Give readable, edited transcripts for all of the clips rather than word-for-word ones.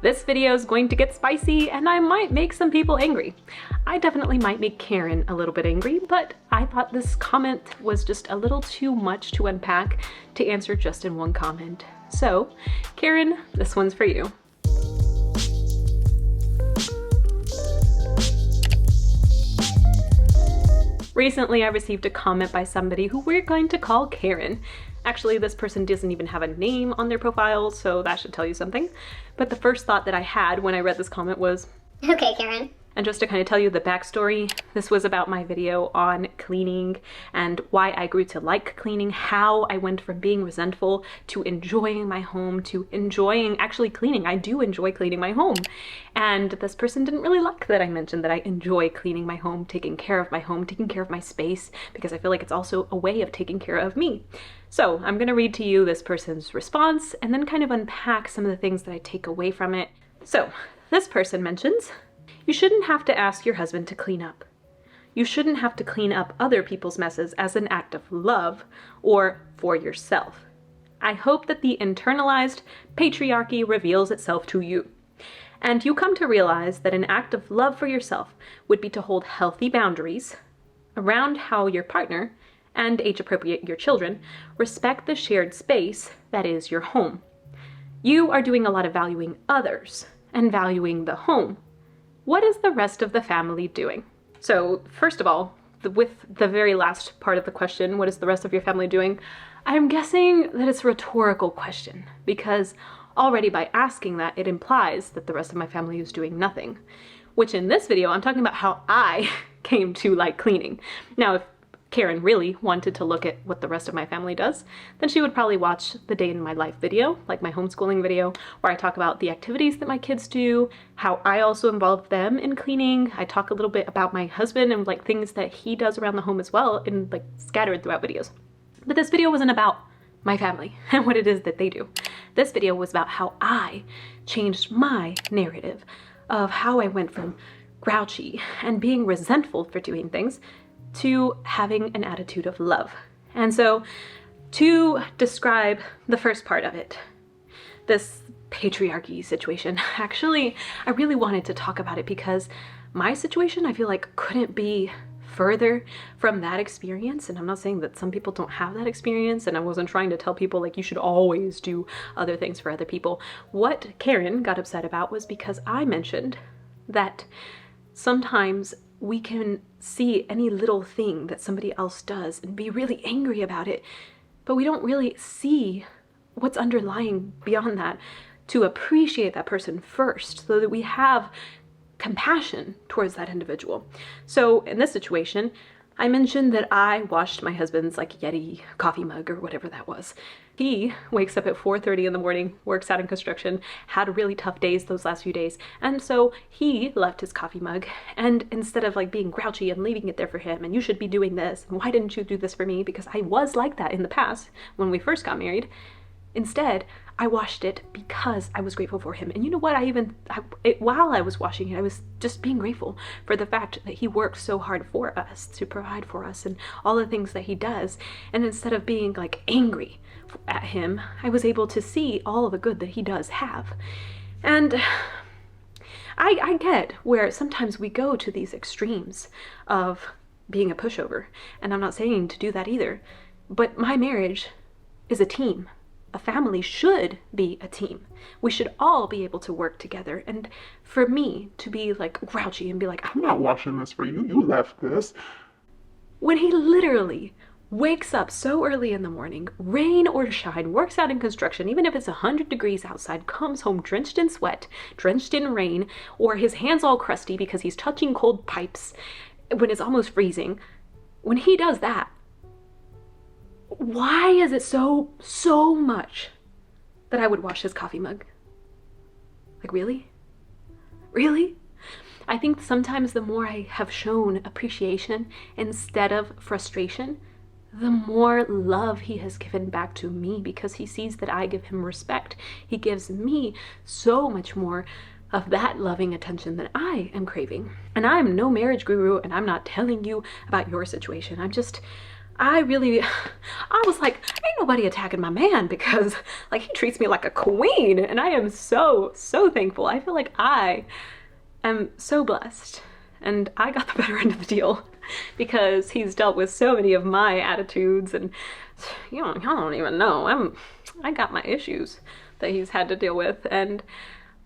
This video is going to get spicy and I might make some people angry. I definitely might make Karen a little bit angry, but I thought this comment was just a little too much to unpack to answer just in one comment. So, Karen, this one's for you. Recently, I received a comment by somebody who we're going to call Karen. Actually, this person doesn't even have a name on their profile, so that should tell you something. But the first thought that I had when I read this comment was, okay, Karen. And just to kind of tell you the backstory, this was about my video on cleaning and why I grew to like cleaning, how I went from being resentful to enjoying my home, to enjoying actually cleaning. I do enjoy cleaning my home. And this person didn't really like that I mentioned that I enjoy cleaning my home, taking care of my home, taking care of my space, because I feel like it's also a way of taking care of me. So I'm gonna read to you this person's response and then kind of unpack some of the things that I take away from it. So this person mentions, you shouldn't have to ask your husband to clean up. You shouldn't have to clean up other people's messes as an act of love or for yourself. I hope that the internalized patriarchy reveals itself to you, and you come to realize that an act of love for yourself would be to hold healthy boundaries around how your partner, and age-appropriate your children, respect the shared space that is your home. You are doing a lot of valuing others and valuing the home. What is the rest of the family doing? So first of all, with the very last part of the question, what is the rest of your family doing? I'm guessing that it's a rhetorical question, because already by asking that, it implies that the rest of my family is doing nothing. Which in this video, I'm talking about how I came to like cleaning. Now, if Karen really wanted to look at what the rest of my family does, then she would probably watch the day in my life video, like my homeschooling video, where I talk about the activities that my kids do, how I also involve them in cleaning. I talk a little bit about my husband and like things that he does around the home as well, and like scattered throughout videos. But this video wasn't about my family and what it is that they do. This video was about how I changed my narrative of how I went from grouchy and being resentful for doing things to having an attitude of love. And so to describe the first part of it, this patriarchy situation, actually, I really wanted to talk about it because my situation, I feel like, couldn't be further from that experience. And I'm not saying that some people don't have that experience, and I wasn't trying to tell people like you should always do other things for other people. What Karen got upset about was because I mentioned that sometimes we can see any little thing that somebody else does and be really angry about it, but we don't really see what's underlying beyond that to appreciate that person first so that we have compassion towards that individual. So in this situation, I mentioned that I washed my husband's like Yeti coffee mug or whatever that was. He wakes up at 4:30 in the morning, works out in construction, had really tough days those last few days. And so he left his coffee mug, and instead of like being grouchy and leaving it there for him, and you should be doing this, and why didn't you do this for me? Because I was like that in the past when we first got married. Instead, I washed it because I was grateful for him. And you know what? While I was washing it, I was just being grateful for the fact that he works so hard for us, to provide for us and all the things that he does. And instead of being like angry at him, I was able to see all of the good that he does have. And I get where sometimes we go to these extremes of being a pushover. And I'm not saying to do that either. But my marriage is a team. A family should be a team. We should all be able to work together. And for me to be like grouchy and be like, I'm not washing this for you, you left this, when he literally wakes up so early in the morning, rain or shine, works out in construction, even if it's 100 degrees outside, comes home drenched in sweat, drenched in rain, or his hands all crusty because he's touching cold pipes when it's almost freezing. When he does that, why is it so much that I would wash his coffee mug? Like, really? Really? I think sometimes the more I have shown appreciation instead of frustration, the more love he has given back to me, because he sees that I give him respect. He gives me so much more of that loving attention that I am craving. And I'm no marriage guru, and I'm not telling you about your situation. I was like, ain't nobody attacking my man, because like he treats me like a queen, and I am so, so thankful. I feel like I am so blessed, and I got the better end of the deal because he's dealt with so many of my attitudes, and y'all don't even know. I got my issues that he's had to deal with, and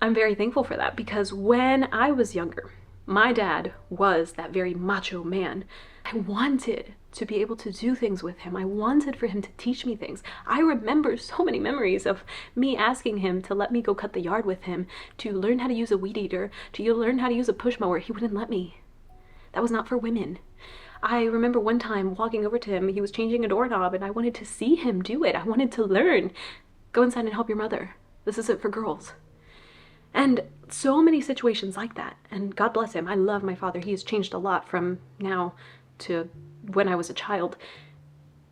I'm very thankful for that, because when I was younger, my dad was that very macho man. I wanted to be able to do things with him. I wanted for him to teach me things. I remember so many memories of me asking him to let me go cut the yard with him, to learn how to use a weed eater, to learn how to use a push mower. He wouldn't let me. That was not for women. I remember one time walking over to him, he was changing a doorknob, and I wanted to see him do it. I wanted to learn. Go inside and help your mother. This isn't for girls. And so many situations like that. And God bless him. I love my father. He has changed a lot from now to when I was a child.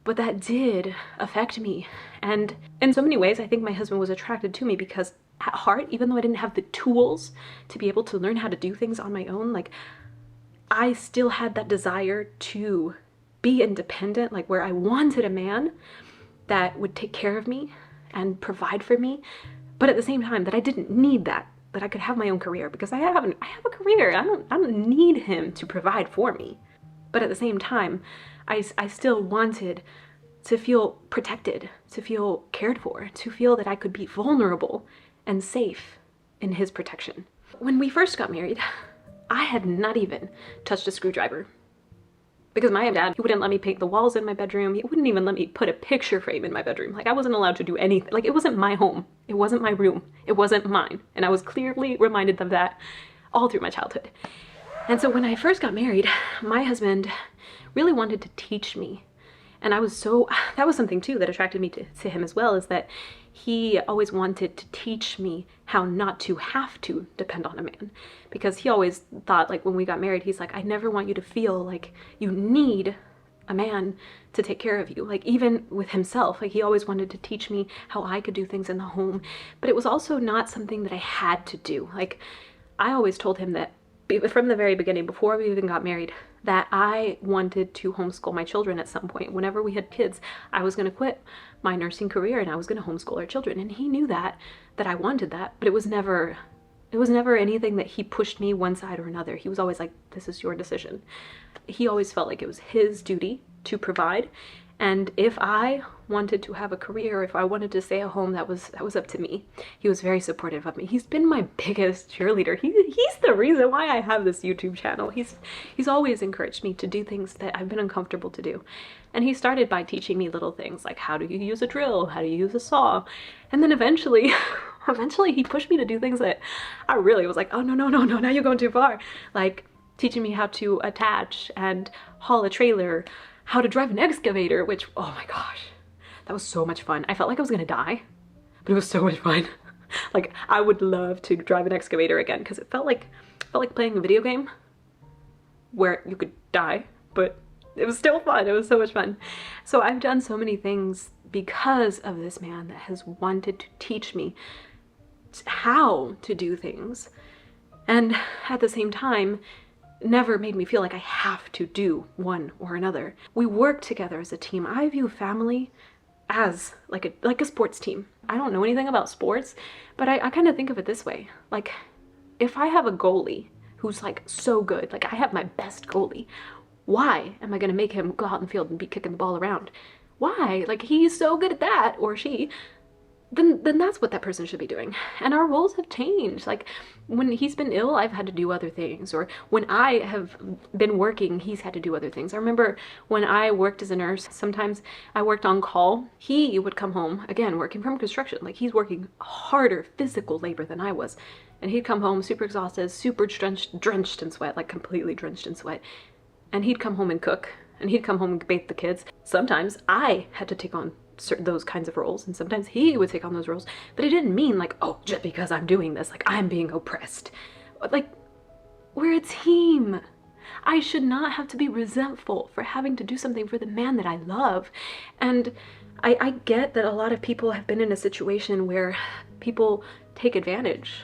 But that did affect me. And in so many ways, I think my husband was attracted to me because at heart, even though I didn't have the tools to be able to learn how to do things on my own, like I still had that desire to be independent, like where I wanted a man that would take care of me and provide for me, but at the same time that I didn't need that I could have my own career, because I have a career. I don't need him to provide for me. But at the same time, I still wanted to feel protected, to feel cared for, to feel that I could be vulnerable and safe in his protection. When we first got married, I had not even touched a screwdriver, because my dad, he wouldn't let me paint the walls in my bedroom. He wouldn't even let me put a picture frame in my bedroom. Like I wasn't allowed to do anything. Like it wasn't my home. It wasn't my room. It wasn't mine. And I was clearly reminded of that all through my childhood. And so when I first got married, my husband really wanted to teach me. And that was something too that attracted me to him as well, is that he always wanted to teach me how not to have to depend on a man. Because he always thought, like when we got married, he's like, I never want you to feel like you need a man to take care of you. Like even with himself, like he always wanted to teach me how I could do things in the home. But it was also not something that I had to do. Like I always told him that from the very beginning, before we even got married, that I wanted to homeschool my children at some point. Whenever we had kids, I was going to quit my nursing career and I was going to homeschool our children. And he knew that I wanted that, but it was never anything that he pushed me one side or another. He was always like, this is your decision. He always felt like it was his duty to provide. And if I wanted to have a career, if I wanted to stay at home, that was up to me. He was very supportive of me. He's been my biggest cheerleader. He's the reason why I have this YouTube channel. He's always encouraged me to do things that I've been uncomfortable to do. And he started by teaching me little things like how do you use a drill, how do you use a saw. And then eventually he pushed me to do things that I really was like, oh no, now you're going too far. Like teaching me how to attach and haul a trailer, how to drive an excavator, which, oh my gosh, that was so much fun. I felt like I was gonna die, but it was so much fun. Like I would love to drive an excavator again, because it felt like playing a video game where you could die, but it was still fun. It was so much fun. So I've done so many things because of this man that has wanted to teach me how to do things, and at the same time never made me feel like I have to do one or another. We work together as a team. I view family as like a sports team. I don't know anything about sports, but I kind of think of it this way. Like if I have a goalie who's like so good, like I have my best goalie, why am I gonna make him go out in the field and be kicking the ball around? Why? Like he's so good at that, or she. Then that's what that person should be doing. And our roles have changed. Like when he's been ill, I've had to do other things. Or when I have been working, he's had to do other things. I remember when I worked as a nurse, sometimes I worked on call. He would come home, again, working from construction. Like he's working harder physical labor than I was. And he'd come home super exhausted, super drenched in sweat, like completely drenched in sweat. And he'd come home and cook. And he'd come home and bathe the kids. Sometimes I had to take on those kinds of roles, and sometimes he would take on those roles, but it didn't mean like, oh, just because I'm doing this, like I'm being oppressed. Like we're a team. I should not have to be resentful for having to do something for the man that I love. And I get that a lot of people have been in a situation where people take advantage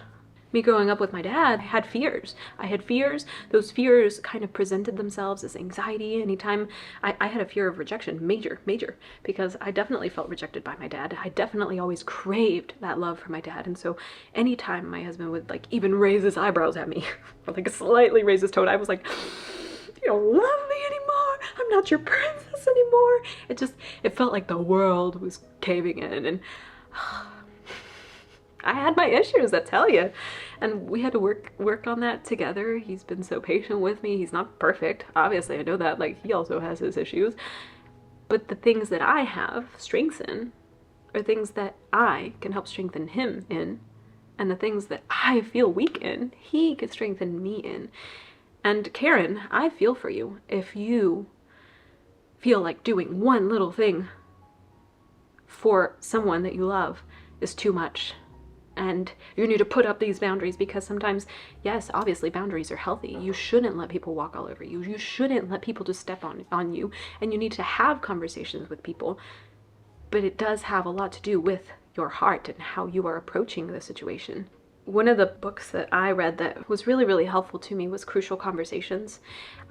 Me growing up with my dad, I had fears. I had fears. Those fears kind of presented themselves as anxiety. Anytime I had a fear of rejection, major, because I definitely felt rejected by my dad. I definitely always craved that love from my dad. And so anytime my husband would like even raise his eyebrows at me, or like slightly raise his tone, I was like, you don't love me anymore. I'm not your princess anymore. It felt like the world was caving in, and I had my issues, I tell you, and we had to work on that together. He's been so patient with me. He's not perfect, obviously, I know that. Like, he also has his issues, but the things that I have strengths in are things that I can help strengthen him in, and the things that I feel weak in, he could strengthen me in. And Karen, I feel for you. If you feel like doing one little thing for someone that you love is too much, and you need to put up these boundaries, because sometimes, yes, obviously boundaries are healthy. You shouldn't let people walk all over you. You shouldn't let people just step on you, and you need to have conversations with people. But it does have a lot to do with your heart and how you are approaching the situation. One of the books that I read that was really, really helpful to me was Crucial Conversations.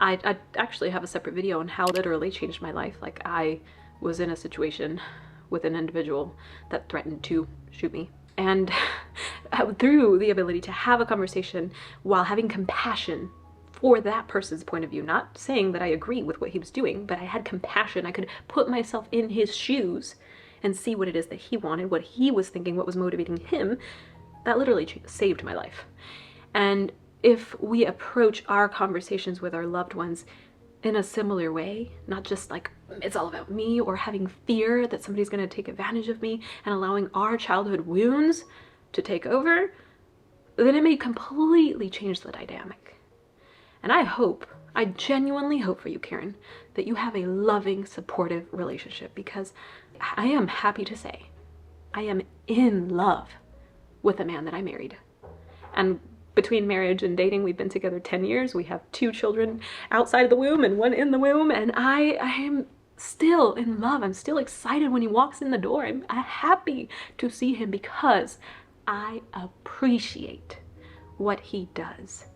I actually have a separate video on how it literally changed my life. Like, I was in a situation with an individual that threatened to shoot me. And through the ability to have a conversation while having compassion for that person's point of view, not saying that I agree with what he was doing, but I had compassion. I could put myself in his shoes and see what it is that he wanted, what he was thinking, what was motivating him. That literally saved my life. And if we approach our conversations with our loved ones in a similar way, not just like it's all about me, or having fear that somebody's going to take advantage of me and allowing our childhood wounds to take over, then it may completely change the dynamic. And I genuinely hope for you, Karen, that you have a loving, supportive relationship, because I am happy to say I am in love with the man that I married. And between marriage and dating, we've been together 10 years. We have 2 children outside of the womb and 1 in the womb. And I am still in love. I'm still excited when he walks in the door. I'm happy to see him because I appreciate what he does.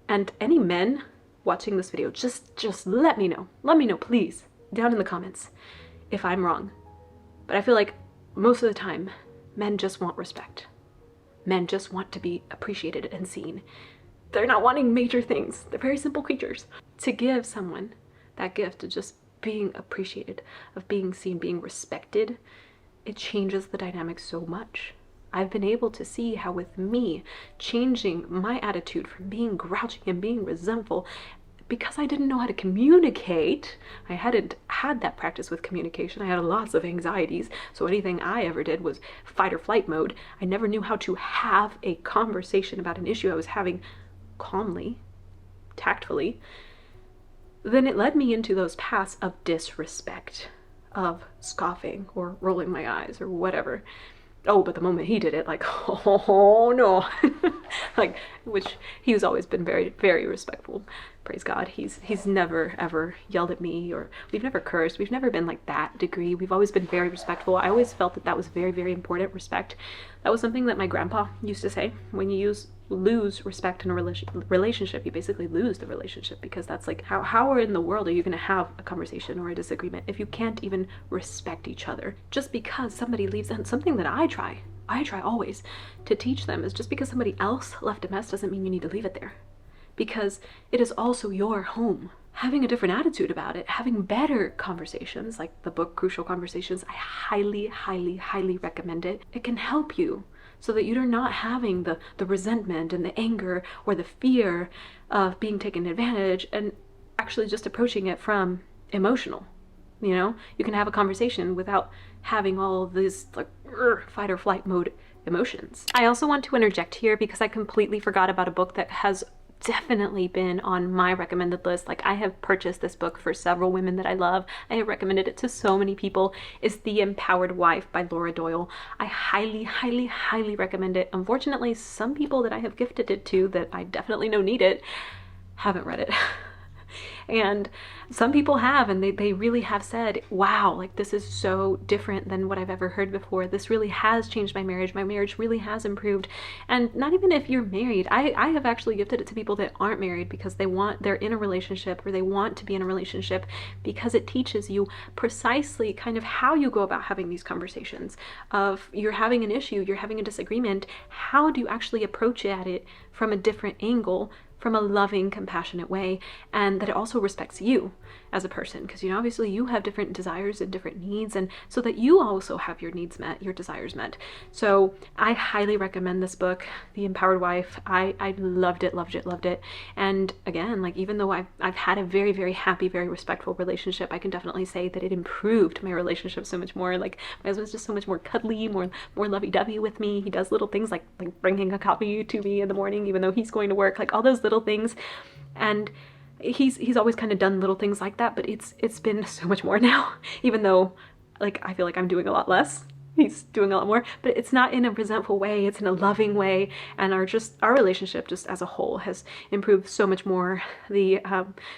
And any men watching this video, just let me know. Let me know, please, down in the comments if I'm wrong. But I feel like most of the time, men just want respect. Men just want to be appreciated and seen. They're not wanting major things. They're very simple creatures. To give someone that gift of just being appreciated, of being seen, being respected, it changes the dynamic so much. I've been able to see how with me changing my attitude from being grouchy and being resentful, because I didn't know how to communicate. I hadn't had that practice with communication. I had lots of anxieties, so anything I ever did was fight or flight mode. I never knew how to have a conversation about an issue I was having calmly, tactfully. Then it led me into those paths of disrespect, of scoffing or rolling my eyes or whatever. Oh, but the moment he did it, like, oh no, like, which he's always been very, very respectful. Praise God. He's never ever yelled at me, or we've never cursed. We've never been like that degree. We've always been very respectful. I always felt that was very, very important, respect. That was something that my grandpa used to say. When you lose respect in a relationship, you basically lose the relationship, because that's like, how in the world are you going to have a conversation or a disagreement if you can't even respect each other? Just because somebody leaves, and something that I try always to teach them is, just because somebody else left a mess doesn't mean you need to leave it there, because it is also your home. Having a different attitude about it, having better conversations, like the book Crucial Conversations, I highly, highly, highly recommend it. It can help you so that you're not having the resentment and the anger or the fear of being taken advantage, and actually just approaching it from emotional. You know, you can have a conversation without having all of these like fight or flight mode emotions. I also want to interject here, because I completely forgot about a book that has definitely been on my recommended list. Like, I have purchased this book for several women that I love. I have recommended it to so many people. It's The Empowered Wife by Laura Doyle. I highly, highly, highly recommend it. Unfortunately, some people that I have gifted it to that I definitely know need it haven't read it. And some people have, and they really have said, wow, like this is so different than what I've ever heard before. This really has changed my marriage. My marriage really has improved. And not even if you're married. I have actually gifted it to people that aren't married because they're in a relationship, or they want to be in a relationship, because it teaches you precisely kind of how you go about having these conversations of you're having an issue, you're having a disagreement. How do you actually approach it from a different angle, from a loving, compassionate way, and that it also respects you as a person, because obviously you have different desires and different needs, and so that you also have your needs met, your desires met. So I highly recommend this book, The Empowered Wife. I loved it, loved it, loved it. And again, like even though I've had a very, very happy, very respectful relationship, I can definitely say that it improved my relationship so much more. Like my husband's just so much more cuddly, more lovey-dovey with me. He does little things like bringing a coffee to me in the morning, even though he's going to work, like all those little things. And he's always kind of done little things like that, but it's been so much more now, even though like I feel like I'm doing a lot less. He's doing a lot more, but it's not in a resentful way, it's in a loving way. And our relationship just as a whole has improved so much more. The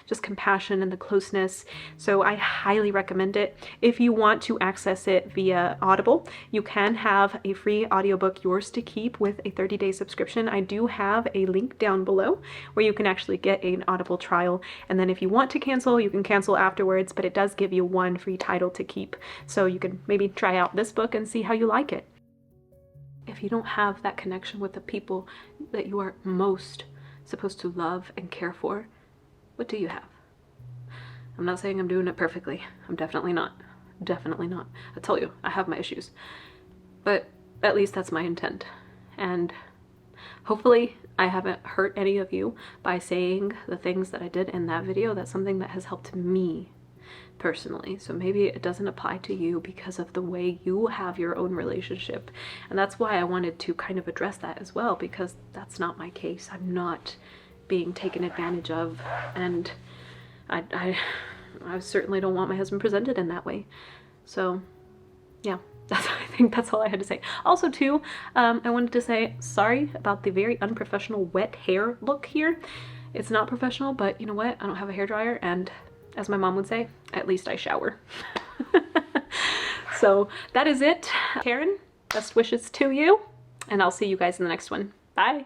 just compassion and the closeness. So I highly recommend it. If you want to access it via Audible, you can have a free audiobook, yours to keep, with a 30-day subscription. I do have a link down below where you can actually get an Audible trial, and then if you want to cancel, you can cancel afterwards, but it does give you one free title to keep, so you can maybe try out this book and see how you like it. If you don't have that connection with the people that you are most supposed to love and care for, what do you have? I'm not saying I'm doing it perfectly. I'm definitely not. Definitely not. I tell you, I have my issues. But at least that's my intent. And hopefully I haven't hurt any of you by saying the things that I did in that video. That's something that has helped me personally. So maybe it doesn't apply to you because of the way you have your own relationship. And that's why I wanted to kind of address that as well, because that's not my case. I'm not being taken advantage of, and I certainly don't want my husband presented in that way. So yeah, I think that's all I had to say. Also too, I wanted to say sorry about the very unprofessional wet hair look here. It's not professional, but you know what? I don't have a hairdryer, and as my mom would say, at least I shower. So that is it. Karen, best wishes to you, and I'll see you guys in the next one. Bye.